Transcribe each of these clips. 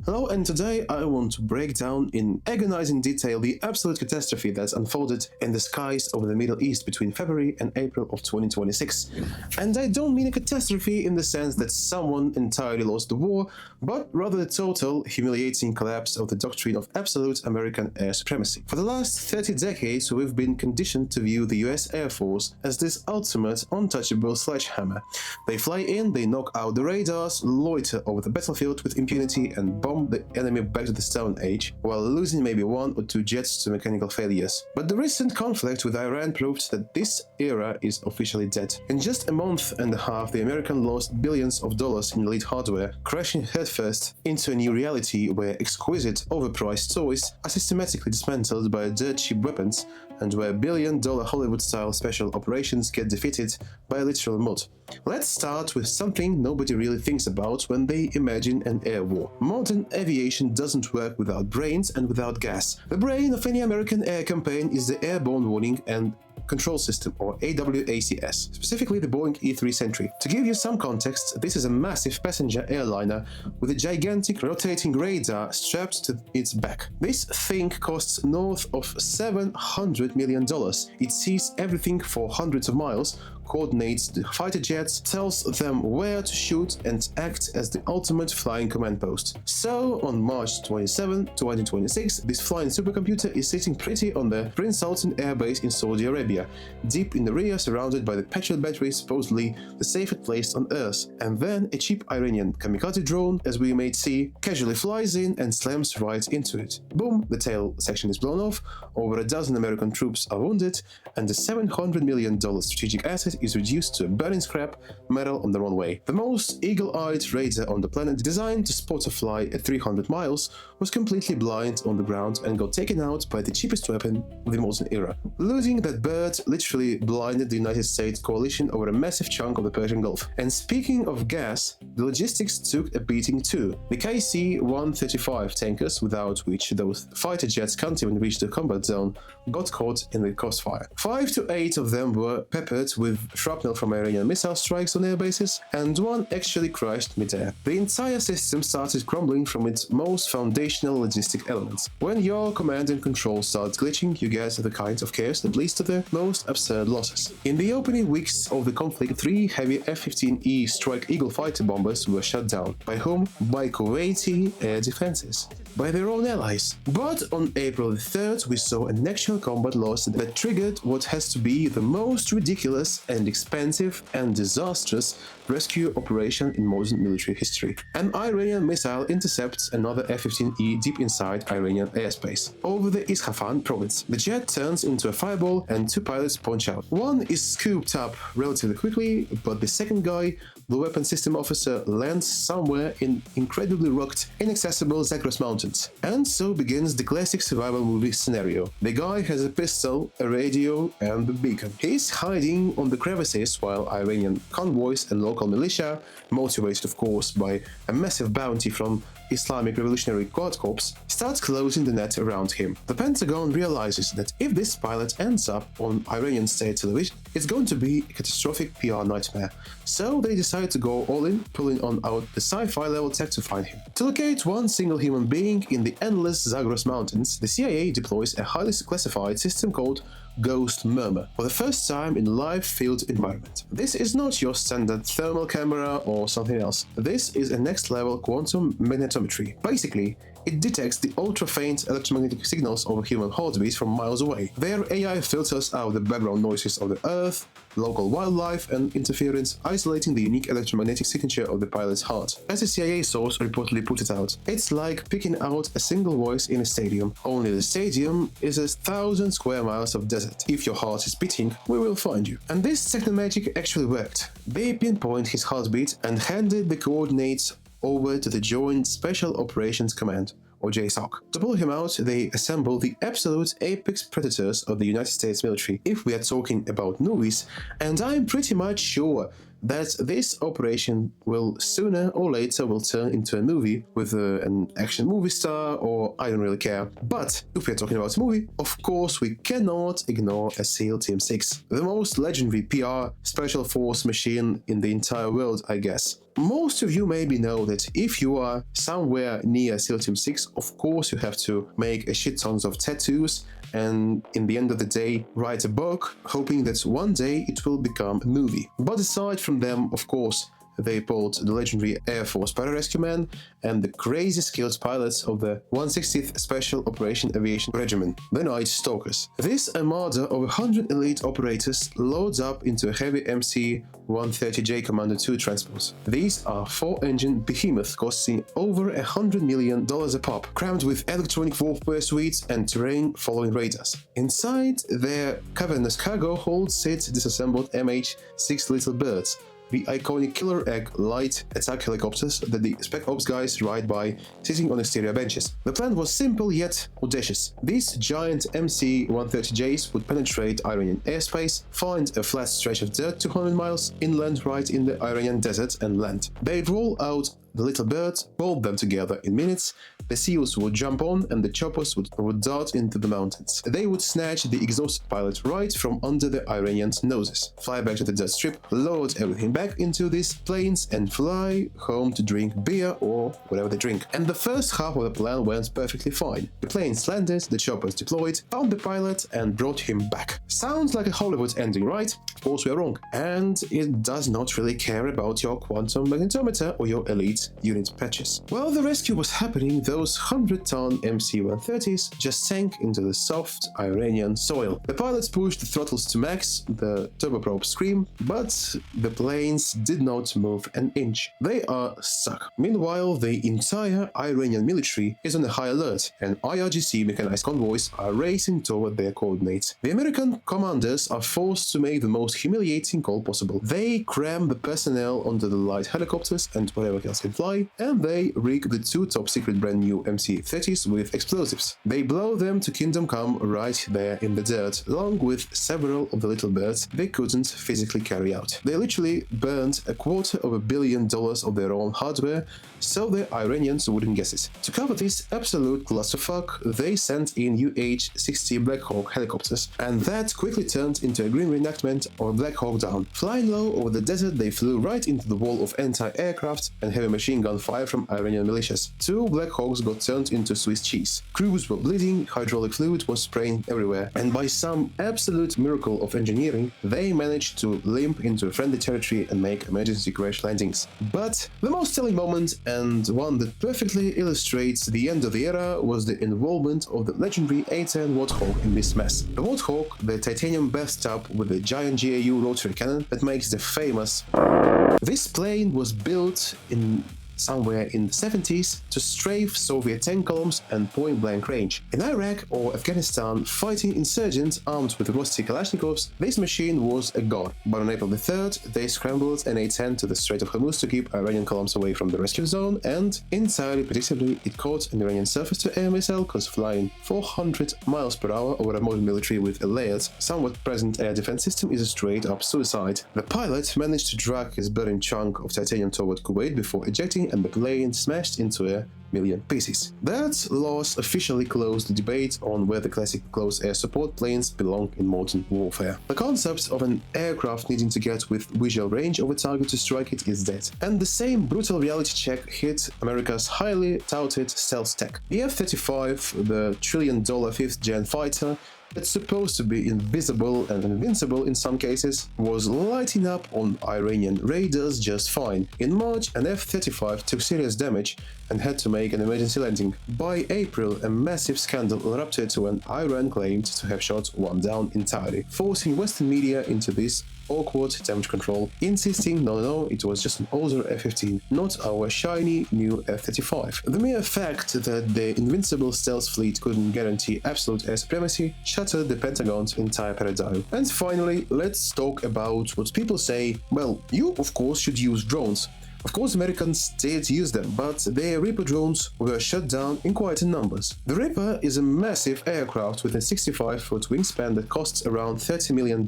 Hello, and today I want to break down in agonizing detail the absolute catastrophe that's unfolded in the skies over the Middle East between February and April of 2026. And I don't mean a catastrophe in the sense that someone entirely lost the war, but rather the total, humiliating collapse of the doctrine of absolute American air supremacy. For the last 30 decades, we've been conditioned to view the US Air Force as this ultimate, untouchable sledgehammer. They fly in, they knock out the radars, loiter over the battlefield with impunity, and bomb the enemy back to the Stone Age, while losing maybe one or two jets to mechanical failures. But the recent conflict with Iran proved that this era is officially dead. In just a month and a half, the Americans lost billions of dollars in elite hardware, crashing headfirst into a new reality where exquisite, overpriced toys are systematically dismantled by dirt cheap weapons, and where billion-dollar Hollywood-style special operations get defeated by a literal mod. Let's start with something nobody really thinks about when they imagine an air war. Modern aviation doesn't work without brains and without gas. The brain of any American air campaign is the Airborne Warning and Control System, or AWACS, specifically the Boeing E-3 Sentry. To give you some context, this is a massive passenger airliner with a gigantic rotating radar strapped to its back. This thing costs north of $700 million. It sees everything for hundreds of miles, coordinates the fighter jets, tells them where to shoot, and acts as the ultimate flying command post. So, on March 27, 2026, this flying supercomputer is sitting pretty on the Prince Sultan Air Base in Saudi Arabia, deep in the rear, surrounded by the petrol batteries, supposedly the safest place on Earth. And then a cheap Iranian kamikaze drone, as we may see, casually flies in and slams right into it. Boom, the tail section is blown off, over a dozen American troops are wounded, and the $700 million strategic asset is reduced to a burning scrap metal on the runway. The most eagle-eyed radar on the planet, designed to spot a fly at 300 miles, was completely blind on the ground and got taken out by the cheapest weapon of the modern era. Losing that bird literally blinded the United States coalition over a massive chunk of the Persian Gulf. And speaking of gas, the logistics took a beating too. The KC-135 tankers, without which those fighter jets can't even reach the combat zone, got caught in the crossfire. 5 to 8 of them were peppered with shrapnel from Iranian missile strikes on air bases, and one actually crashed midair. The entire system started crumbling from its most foundational logistic elements. When your command and control starts glitching, you get the kind of chaos that leads to the most absurd losses. In the opening weeks of the conflict, 3 heavy F-15E Strike Eagle fighter bombers were shot down. By whom? By Kuwaiti air defenses. By their own allies. But on April the 3rd, we saw an actual combat loss that triggered what has to be the most ridiculous and expensive and disastrous rescue operation in modern military history. An Iranian missile intercepts another F-15E deep inside Iranian airspace, over the Isfahan province. The jet turns into a fireball and 2 pilots punch out. One is scooped up relatively quickly, but the second guy, the weapon system officer, lands somewhere in incredibly rugged, inaccessible Zagros Mountains. And so begins the classic survival movie scenario. The guy has a pistol, a radio, and a beacon. He's hiding on the crevices while Iranian convoys and local militia, motivated of course by a massive bounty from Islamic Revolutionary Guard Corps, starts closing the net around him. The Pentagon realizes that if this pilot ends up on Iranian state television, it's going to be a catastrophic PR nightmare. So they decide to go all in, pulling on out the sci-fi level tech to find him. To locate one single human being in the endless Zagros Mountains, the CIA deploys a highly classified system called Ghost Murmur for the first time in live field environment. This is not your standard thermal camera or something else. This is a next-level quantum magnetometry. Basically, it detects the ultra-faint electromagnetic signals of a human heartbeat from miles away. Their AI filters out the background noises of the Earth, local wildlife, and interference, isolating the unique electromagnetic signature of the pilot's heart. As a CIA source reportedly put it out, it's like picking out a single voice in a stadium, only the stadium is 1,000 square miles of desert. If your heart is beating, we will find you. And this technomagic actually worked. They pinpoint his heartbeat and handed the coordinates over to the Joint Special Operations Command, or JSOC. To pull him out, they assemble the absolute apex predators of the United States military, if we are talking about movies, and I'm pretty much sure that this operation will sooner or later will turn into a movie with an action movie star, or I don't really care. But if we're talking about a movie, of course we cannot ignore a SEAL Team 6, the most legendary PR special force machine in the entire world, I guess. Most of you maybe know that if you are somewhere near SEAL Team 6, of course you have to make a shit tons of tattoos and in the end of the day write a book, hoping that one day it will become a movie. But aside from them, of course, they pulled the legendary Air Force Pararescue Man and the crazy skilled pilots of the 160th Special Operation Aviation Regiment, the Night Stalkers. This armada of 100 elite operators loads up into a heavy MC-130J Commander II transport. These are 4-engine behemoths costing over $100 million a pop, crammed with electronic warfare suites and terrain-following radars. Inside their cavernous cargo hold sits disassembled MH-6 Little Birds, the iconic Killer Egg light attack helicopters that the Spec Ops guys ride by sitting on exterior benches. The plan was simple yet audacious. These giant MC-130Js would penetrate Iranian airspace, find a flat stretch of dirt 200 miles inland right in the Iranian desert and land. They'd roll out the little birds, bolt them together in minutes, the SEALs would jump on and the choppers would dart into the mountains. They would snatch the exhausted pilot right from under the Iranians' noses, fly back to the dirt strip, load everything back into these planes and fly home to drink beer or whatever they drink. And the first half of the plan went perfectly fine. The planes landed, the choppers deployed, found the pilot and brought him back. Sounds like a Hollywood ending, right? Of course we are wrong. And it does not really care about your quantum magnetometer or your elite unit patches. While the rescue was happening, those 100-ton MC-130s just sank into the soft Iranian soil. The pilots pushed the throttles to max, the turboprop screamed, but the planes did not move an inch. They are stuck. Meanwhile, the entire Iranian military is on a high alert, and IRGC mechanized convoys are racing toward their coordinates. The American commanders are forced to make the most humiliating call possible. They cram the personnel onto the light helicopters and whatever else can fly, and they rig the two top-secret brand-new MC-30s with explosives. They blow them to Kingdom Come right there in the dirt, along with several of the little birds they couldn't physically carry out. They literally burned $250 million of their own hardware, so the Iranians wouldn't guess it. To cover this absolute clusterfuck, they sent in UH-60 Black Hawk helicopters, and that quickly turned into a grim reenactment of Black Hawk Down. Flying low over the desert, they flew right into the wall of anti-aircraft and heavy machine gun fire from Iranian militias. Two Black Hawks got turned into Swiss cheese. Crews were bleeding, hydraulic fluid was spraying everywhere, and by some absolute miracle of engineering, they managed to limp into friendly territory and make emergency crash landings. But the most telling moment, and one that perfectly illustrates the end of the era, was the involvement of the legendary A-10 Warthog in this mess. The Warthog, the titanium bathtub with the giant GAU rotary cannon that makes the famous. This plane was built in somewhere in the 70s to strafe Soviet tank columns and point-blank range. In Iraq or Afghanistan, fighting insurgents armed with rusty Kalashnikovs, this machine was a god. But on April the 3rd, they scrambled an A-10 to the Strait of Hormuz to keep Iranian columns away from the rescue zone, and entirely predictably, it caught an Iranian surface-to-air missile, because flying 400 miles per hour over a modern military with a layered, somewhat present air defense system is a straight-up suicide. The pilot managed to drag his burning chunk of titanium toward Kuwait before ejecting, and the plane smashed into a million pieces. That loss officially closed the debate on where the classic close air support planes belong in modern warfare. The concept of an aircraft needing to get with visual range of a target to strike it is dead. And the same brutal reality check hit America's highly touted stealth tech. The F-35, the trillion-dollar fifth-gen fighter, that's supposed to be invisible and invincible in some cases, was lighting up on Iranian radars just fine. In March, an F-35 took serious damage and had to make an emergency landing. By April, a massive scandal erupted when Iran claimed to have shot one down entirely, forcing Western media into this awkward damage control, insisting no, it was just an older F-15, not our shiny new F-35. The mere fact that the invincible stealth fleet couldn't guarantee absolute air supremacy shattered the Pentagon's entire paradigm. And finally, let's talk about what people say, well, you of course should use drones. Of course, Americans did use them, but their Reaper drones were shut down in quite a numbers. The Reaper is a massive aircraft with a 65-foot wingspan that costs around $30 million.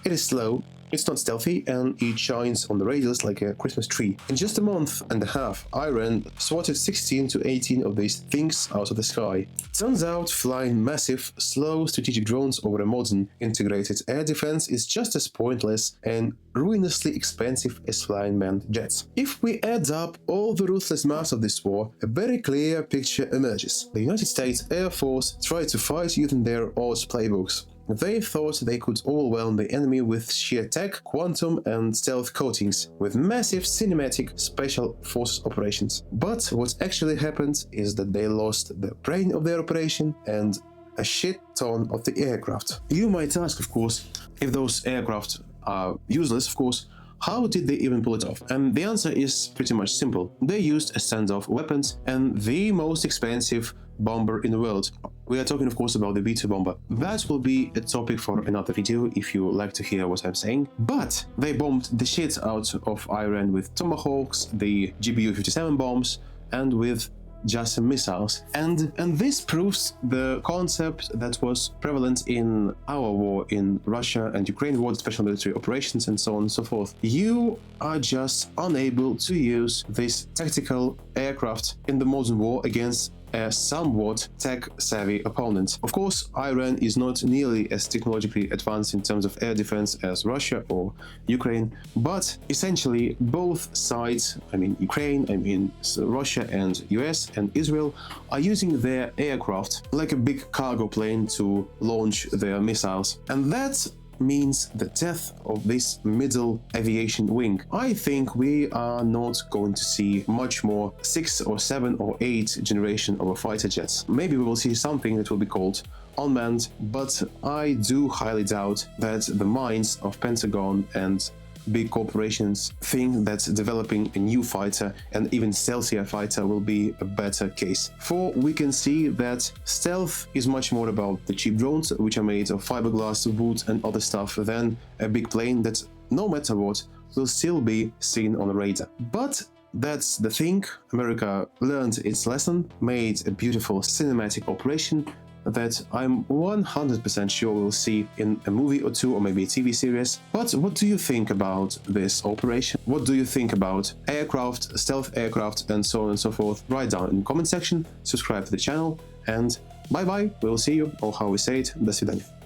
It is slow, It's not stealthy and it shines on the radars like a Christmas tree. In just a month and a half, Iran swatted 16 to 18 of these things out of the sky. Turns out flying massive, slow strategic drones over a modern integrated air defense is just as pointless and ruinously expensive as flying manned jets. If we add up all the ruthless mass of this war, a very clear picture emerges. The United States Air Force tried to fight using their odds playbooks. They thought they could overwhelm the enemy with sheer tech, quantum and stealth coatings, with massive cinematic special forces operations. But what actually happened is that they lost the brain of their operation and a shit ton of the aircraft. You might ask, of course, if those aircraft are useless, of course, how did they even pull it off? And the answer is pretty much simple. They used a standoff weapons and the most expensive bomber in the world. We are talking, of course, about the B-2 bomber. That will be a topic for another video if you like to hear what I'm saying. But they bombed the shit out of Iran with Tomahawks, the GBU-57 bombs, and with JASSM missiles. And this proves the concept that was prevalent in our war in Russia and Ukraine war, special military operations and so on and so forth. You are just unable to use this tactical aircraft in the modern war against a somewhat tech-savvy opponent. Of course, Iran is not nearly as technologically advanced in terms of air defense as Russia or Ukraine, but essentially both sides, Ukraine, Russia and US and Israel, are using their aircraft like a big cargo plane to launch their missiles. And that means the death of this middle aviation wing. I think we are not going to see much more 6 or 7 or 8 generation of fighter jets. Maybe we will see something that will be called unmanned, but I do highly doubt that the minds of Pentagon and big corporations think that developing a new fighter and even stealthier fighter will be a better case. For we can see that stealth is much more about the cheap drones, which are made of fiberglass, wood and other stuff, than a big plane that, no matter what, will still be seen on the radar. But that's the thing. America learned its lesson, made a beautiful cinematic operation that I'm 100% sure we'll see in a movie or two or maybe a TV series. But what do you think about this operation? What do you think about aircraft, stealth aircraft and so on and so forth? Write down in the comment section, subscribe to the channel and bye bye, we'll see you, or how we say it, до свидания.